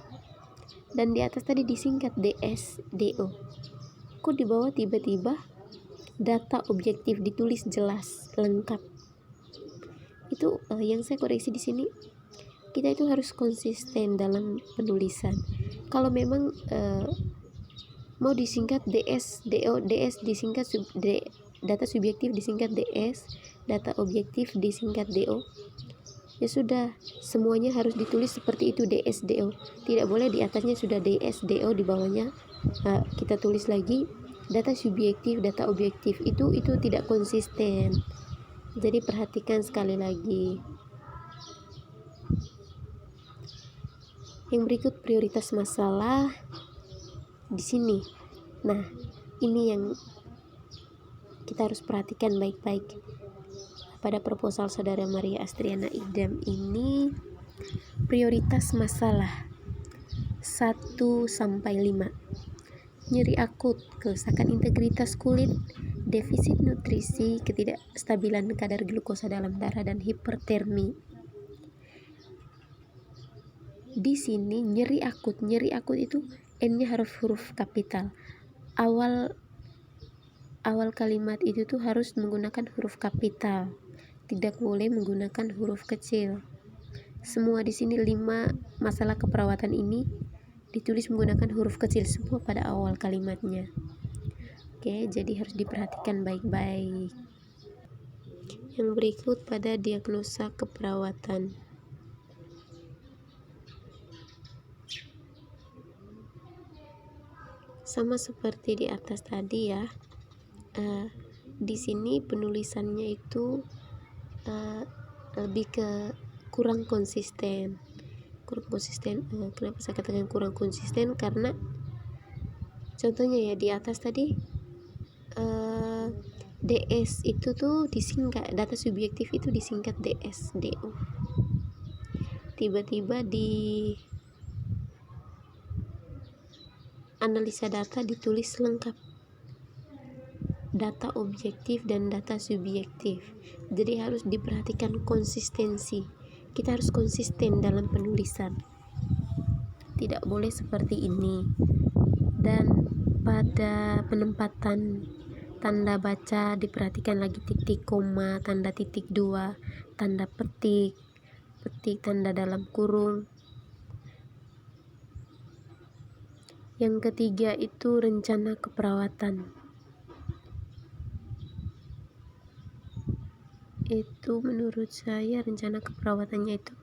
Dan di atas tadi disingkat DSDO, kok di bawah tiba-tiba data objektif ditulis jelas lengkap. Itu yang saya koreksi di sini. Kita itu harus konsisten dalam penulisan. Kalau memang mau disingkat DSDO, DS disingkat data subjektif disingkat DS, data objektif disingkat DO, ya sudah, semuanya harus ditulis seperti itu, DSDO. Tidak boleh di atasnya sudah DSDO, di bawahnya kita tulis lagi data subjektif, data objektif. Itu tidak konsisten. Jadi perhatikan sekali lagi. Yang berikut prioritas masalah di sini. Nah, ini yang kita harus perhatikan baik-baik. Pada proposal Saudara Maria Astriana Idam ini prioritas masalah 1-5. Nyeri akut, kerusakan integritas kulit, defisit nutrisi, ketidakstabilan kadar glukosa dalam darah, dan hipertermi. Di sini nyeri akut itu N-nya harus huruf kapital. Awal kalimat itu tuh harus menggunakan huruf kapital, tidak boleh menggunakan huruf kecil. Semua di sini 5 masalah keperawatan ini ditulis menggunakan huruf kecil semua pada awal kalimatnya. Oke, jadi harus diperhatikan baik-baik. Yang berikut pada diagnosa keperawatan. Sama seperti di atas tadi ya. Di sini penulisannya itu lebih ke kurang konsisten. Kenapa saya katakan kurang konsisten? Karena contohnya ya, di atas tadi DS itu tuh disingkat, data subjektif itu disingkat DSDO. Tiba-tiba di analisa data ditulis lengkap data objektif dan data subjektif. Jadi harus diperhatikan konsistensi. Kita harus konsisten dalam penulisan, tidak boleh seperti ini. Dan pada penempatan tanda baca diperhatikan lagi, titik, koma, tanda titik dua, tanda petik, tanda dalam kurung. Yang ketiga itu rencana keperawatan. Itu menurut saya rencana keperawatannya itu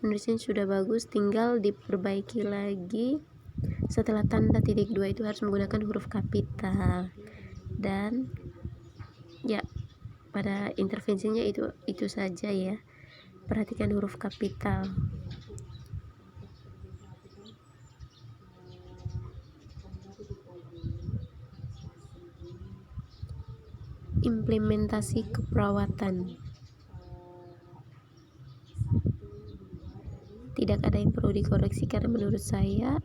penulisannya sudah bagus, tinggal diperbaiki lagi. Setelah tanda titik dua itu harus menggunakan huruf kapital, dan ya pada intervensinya itu saja ya, perhatikan huruf kapital. Implementasi keperawatan. Tidak ada yang perlu dikoreksi karena menurut saya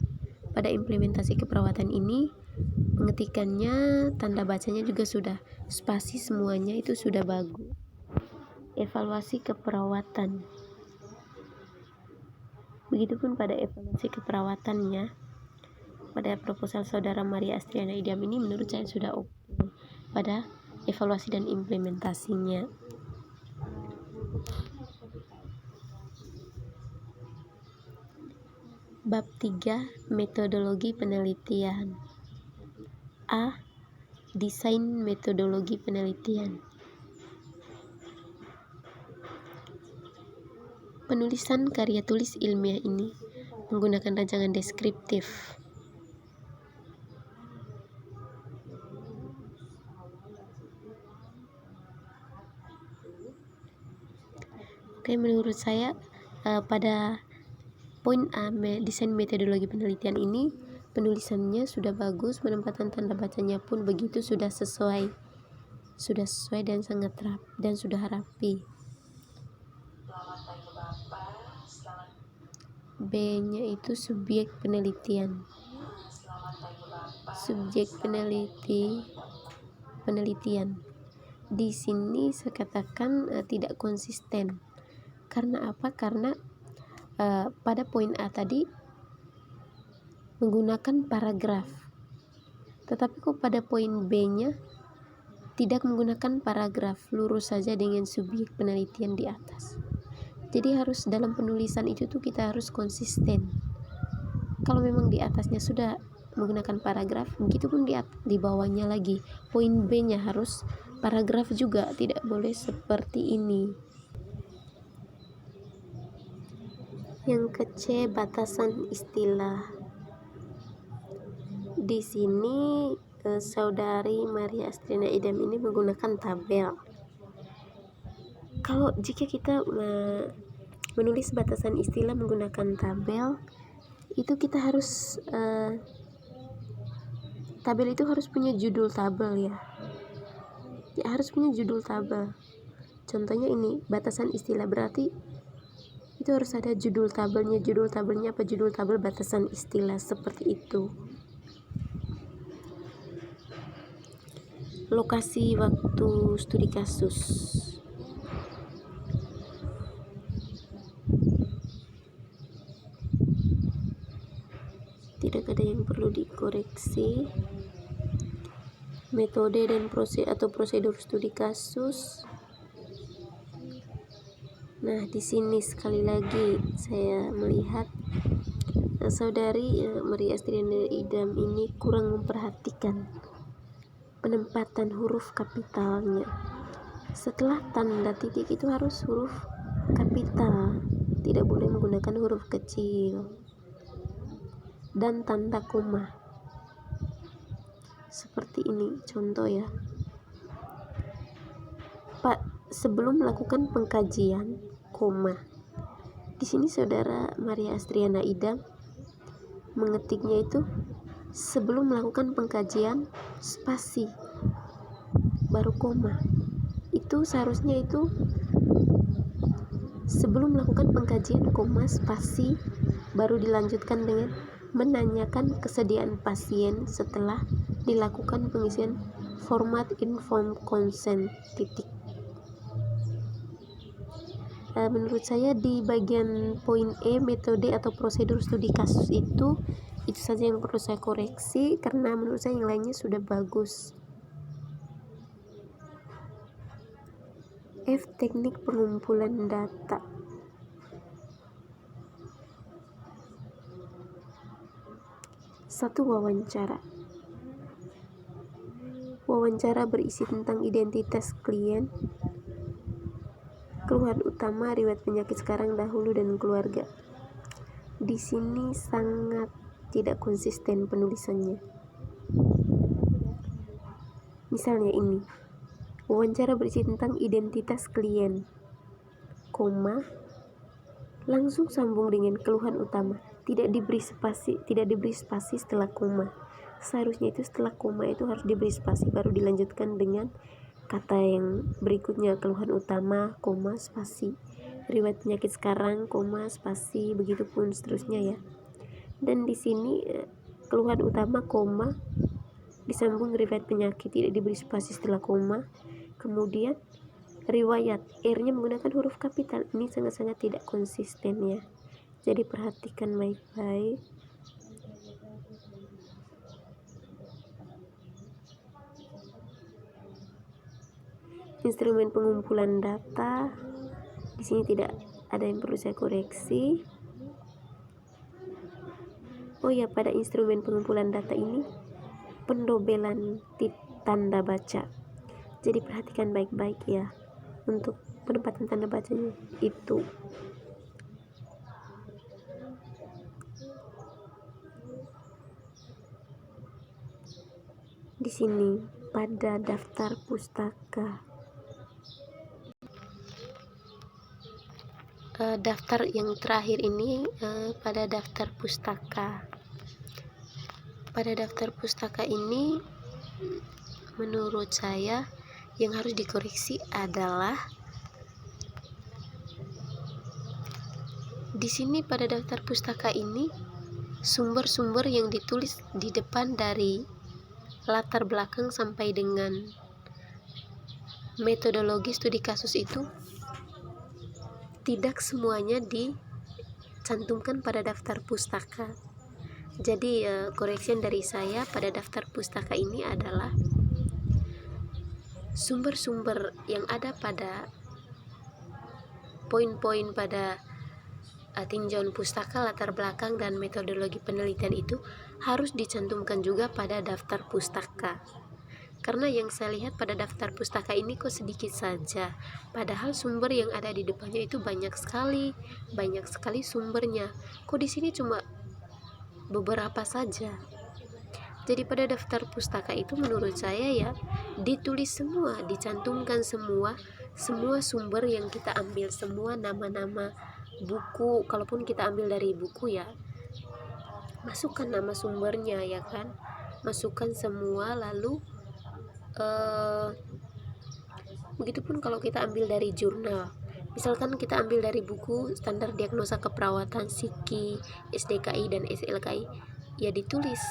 pada implementasi keperawatan ini pengetikannya, tanda bacanya juga sudah spasi, semuanya itu sudah bagus. Evaluasi keperawatan. Begitupun pada evaluasi keperawatannya, pada proposal saudara Maria Astriana Idam ini menurut saya sudah oke pada evaluasi dan implementasinya. Bab 3, metodologi penelitian. A. Desain metodologi penelitian. Penulisan karya tulis ilmiah ini menggunakan rancangan deskriptif. Oke, menurut saya pada poin A, desain metodologi penelitian ini penulisannya sudah bagus, penempatan tanda bacanya pun begitu sudah sesuai dan sangat sudah rapi. B-nya itu subjek penelitian. Subjek penelitian. Di sini saya katakan tidak konsisten. Karena apa? Karena pada poin A tadi menggunakan paragraf. Tetapi kok pada poin B-nya tidak menggunakan paragraf, lurus saja dengan subjek penelitian di atas. Jadi harus dalam penulisan itu tuh kita harus konsisten. Kalau memang di atasnya sudah menggunakan paragraf, begitupun di bawahnya lagi. Poin B-nya harus paragraf juga, tidak boleh seperti ini. Yang ke-C, batasan istilah. Di sini saudari Maria Astriana Idam ini menggunakan tabel. Kalau jika kita menulis batasan istilah menggunakan tabel, itu kita harus tabel itu harus punya judul tabel ya. Harus punya judul tabel. Contohnya ini batasan istilah, berarti itu harus ada judul tabelnya. Judul tabelnya apa? Judul tabel batasan istilah, seperti itu. Lokasi waktu studi kasus. Tidak ada yang perlu dikoreksi. Metode dan prosedur studi kasus. Nah, di sini sekali lagi saya melihat saudari Maria Astriana Idam ini kurang memperhatikan penempatan huruf kapitalnya. Setelah tanda titik itu harus huruf kapital, tidak boleh menggunakan huruf kecil. Dan tanda koma seperti ini contoh ya. Pak, sebelum melakukan pengkajian, koma. Di sini saudara Maria Astriana Idam mengetiknya itu sebelum melakukan pengkajian spasi baru koma. Itu seharusnya itu sebelum melakukan pengkajian koma spasi baru dilanjutkan dengan menanyakan kesediaan pasien setelah dilakukan pengisian format informed consent titik. Menurut saya di bagian poin E, metode atau prosedur studi kasus itu saja yang perlu saya koreksi, karena menurut saya yang lainnya sudah bagus. F. Teknik pengumpulan data. Satu, wawancara. Wawancara berisi tentang identitas klien, keluhan utama, riwayat penyakit sekarang, dahulu, dan keluarga. Di sini sangat tidak konsisten penulisannya. Misalnya ini, wawancara berisi tentang identitas klien, koma, langsung sambung dengan keluhan utama. Tidak diberi spasi setelah koma. Seharusnya itu setelah koma itu harus diberi spasi, baru dilanjutkan dengan kata yang berikutnya, keluhan utama, koma, spasi, riwayat penyakit sekarang, koma, spasi, begitupun seterusnya ya. Dan di sini keluhan utama, koma, disambung riwayat penyakit, tidak diberi spasi setelah koma. Kemudian riwayat, R-nya menggunakan huruf kapital. Ini sangat-sangat tidak konsisten ya. Jadi perhatikan baik-baik. Instrumen pengumpulan data, di sini tidak ada yang perlu saya koreksi. Oh ya, pada instrumen pengumpulan data ini pendobelan tanda baca. Jadi perhatikan baik-baik ya untuk penempatan tanda bacanya itu. Di sini pada daftar pustaka, daftar yang terakhir ini pada daftar pustaka. Pada daftar pustaka ini menurut saya yang harus dikoreksi adalah di sini pada daftar pustaka ini sumber-sumber yang ditulis di depan dari latar belakang sampai dengan metodologi studi kasus itu tidak semuanya dicantumkan pada daftar pustaka. Jadi koreksi dari saya pada daftar pustaka ini adalah sumber-sumber yang ada pada poin-poin pada tinjauan pustaka, latar belakang, dan metodologi penelitian itu harus dicantumkan juga pada daftar pustaka. Karena yang saya lihat pada daftar pustaka ini kok sedikit saja, padahal sumber yang ada di depannya itu banyak sekali sumbernya. Kok di sini cuma beberapa saja. Jadi pada daftar pustaka itu menurut saya ya ditulis semua, dicantumkan semua sumber yang kita ambil, semua nama-nama buku. Kalaupun kita ambil dari buku ya, masukkan nama sumbernya ya kan, masukkan semua. Lalu begitupun kalau kita ambil dari jurnal, misalkan kita ambil dari buku standar diagnosa keperawatan Psiki, SDKI dan SLKI, ya ditulis.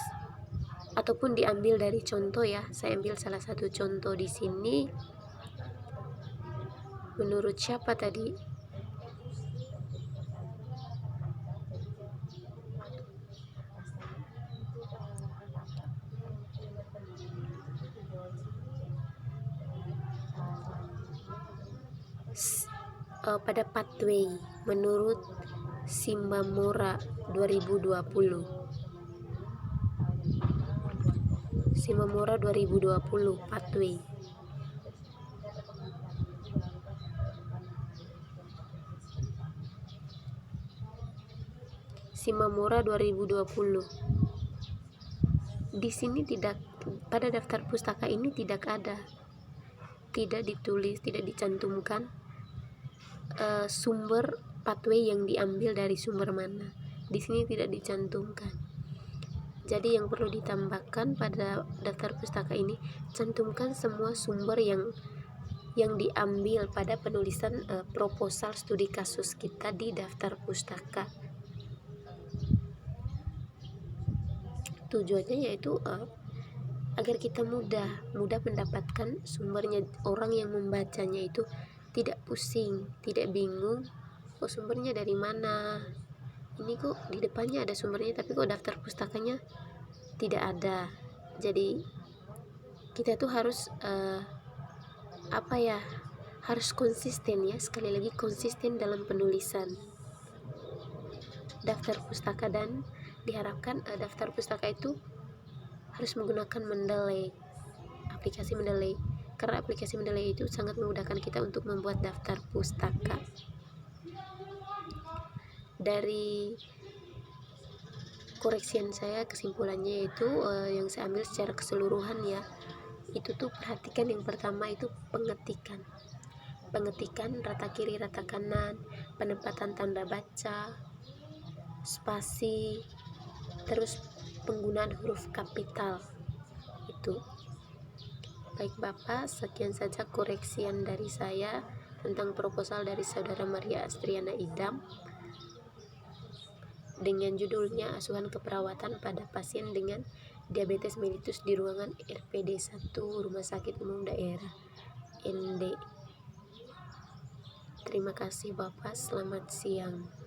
Ataupun diambil dari contoh ya, saya ambil salah satu contoh di sini. Menurut siapa tadi? Pada pathway menurut Shimamura 2020. Shimamura 2020 pathway. Shimamura 2020. Di sini tidak, pada daftar pustaka ini tidak ada, tidak ditulis, tidak dicantumkan sumber pathway yang diambil dari sumber mana. Di sini tidak dicantumkan. Jadi yang perlu ditambahkan pada daftar pustaka ini, cantumkan semua sumber yang diambil pada penulisan proposal studi kasus kita di daftar pustaka. Tujuannya yaitu agar kita mudah mendapatkan sumbernya. Orang yang membacanya itu tidak pusing, tidak bingung, kok sumbernya dari mana, ini kok di depannya ada sumbernya tapi kok daftar pustakanya tidak ada. Jadi kita tuh harus harus konsisten ya, sekali lagi konsisten dalam penulisan daftar pustaka, dan diharapkan daftar pustaka itu harus menggunakan Mendeley, aplikasi Mendeley, karena aplikasi Mendeley itu sangat memudahkan kita untuk membuat daftar pustaka. Dari koreksian saya, kesimpulannya itu yang saya ambil secara keseluruhan ya, itu tuh perhatikan yang pertama itu pengetikan, rata kiri rata kanan, penempatan tanda baca, spasi, terus penggunaan huruf kapital. Itu baik Bapak, sekian saja koreksian dari saya tentang proposal dari Saudara Maria Astriana Idam dengan judulnya Asuhan Keperawatan pada Pasien dengan Diabetes Mellitus di Ruangan RPD 1 Rumah Sakit Umum Daerah ND. Terima kasih Bapak, selamat siang.